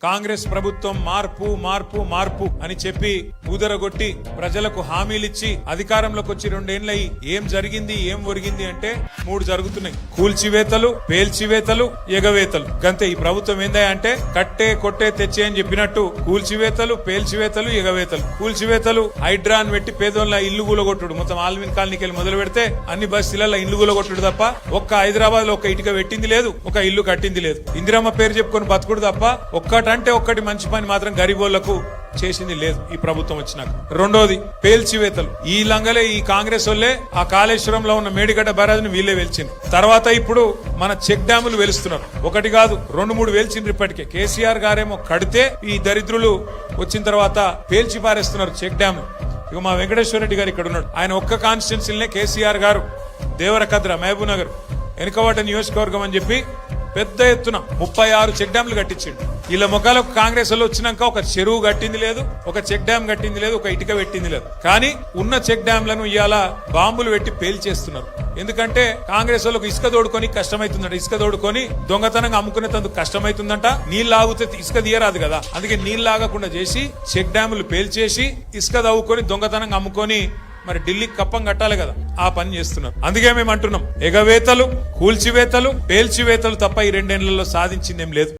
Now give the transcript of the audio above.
కాంగ్రెస్ ప్రభుత్వం మార్పు మార్పు మార్పు అని చెప్పి ఊదరగొట్టి ప్రజలకు హామీలిచ్చి అధికారంలోకి వచ్చి 2 ఏళ్లయి ఏం జరిగింది ఏం ఒరిగింది అంటే 3 జరుగుతున్నాయి. కూల్చివేతలు, పేల్చివేతలు, ఎగవేతలు. గంతే. ఈ ప్రభుత్వం ఏందా అంటే కట్టే కొట్టే తెచ్చే అని చెప్పినట్టు కూల్చివేతలు, పేల్చివేతలు, ఎగవేతలు. కూల్చివేతలు హైడ్రాన్ పెట్టి పేదోళ్ళ ఇల్లు కూలగొట్టుడు. మొత్తం ఆల్విన్ కాలనీకి వెళ్ళి మొదలు పెడితే అన్ని బస్తీలలో ఇల్లు కూలగొట్టుడు తప్ప ఒక్క హైదరాబాద్ లో ఒక ఇటుక పెట్టింది లేదు, ఒక ఇల్లు కట్టింది లేదు. ఇందిరమ్మ పేరు చెప్పుకొని బతుకుడు తప్ప ఒక్కటంటే ఒక్కటి మంచి పని మాత్రం గరీబోళ్లకు చేసింది లేదు ఈ ప్రభుత్వం వచ్చినాక. రెండోది పేల్చివేతలు. ఈ లంగలే ఈ కాంగ్రెస్ వాళ్ళే ఆ కాళేశ్వరంలో ఉన్న మేడిగడ్డ బ్యారేజ్ని వీళ్ళే వెలిచింది. తర్వాత ఇప్పుడు మన చెక్ డ్యాములు వెలుస్తున్నారు. ఒకటి కాదు 2-3 వెలిచిండ్రు ఇప్పటికే. కేసీఆర్ గారేమో కడితే ఈ దరిద్రులు వచ్చిన తర్వాత పేల్చి పారేస్తున్నారు చెక్ డ్యామ్. ఇక మా వెంకటేశ్వర రెడ్డి గారు ఇక్కడ ఉన్నాడు. ఆయన ఒక్క కాన్స్టిట్యున్సీలనే కేసీఆర్ గారు దేవరకద్ర, మహబూబ్ నగర్, వెనుకవాట నియోజకవర్గం అని చెప్పి పెద్ద ఎత్తున 36 చెక్ డ్యాంలు కట్టించిండు. ఇలా మొక్కలకు కాంగ్రెస్ వాళ్ళు వచ్చినాక ఒక చెరువు కట్టింది లేదు, ఒక చెక్ డ్యామ్ కట్టింది లేదు, ఒక ఇటుక పెట్టింది లేదు. కానీ ఉన్న చెక్ డ్యాంలను ఇవాళ బాంబులు పెట్టి పేల్చేస్తున్నారు. ఎందుకంటే కాంగ్రెస్ వాళ్ళకు ఇసుక తోడుకొని కష్టమైతుందంట. ఇసుక తోడుకొని దొంగతనంగా అమ్ముకునేందుకు కష్టమైతుందంట. నీళ్లు ఆగితే ఇసుక తీయరాదు కదా, అందుకే నీళ్లు ఆగకుండా చేసి చెక్ డ్యాములు పేల్చేసి ఇసుక తవ్వుకొని దొంగతనంగా అమ్ముకొని మరి ఢిల్లీకి కప్పం కట్టాలి కదా, ఆ పని చేస్తున్నారు. అందుకే మేము అంటున్నాం ఎగవేతలు, కూల్చివేతలు, పేల్చివేతలు తప్ప ఈ 2 ఏళ్లలో సాధించిందేం లేదు.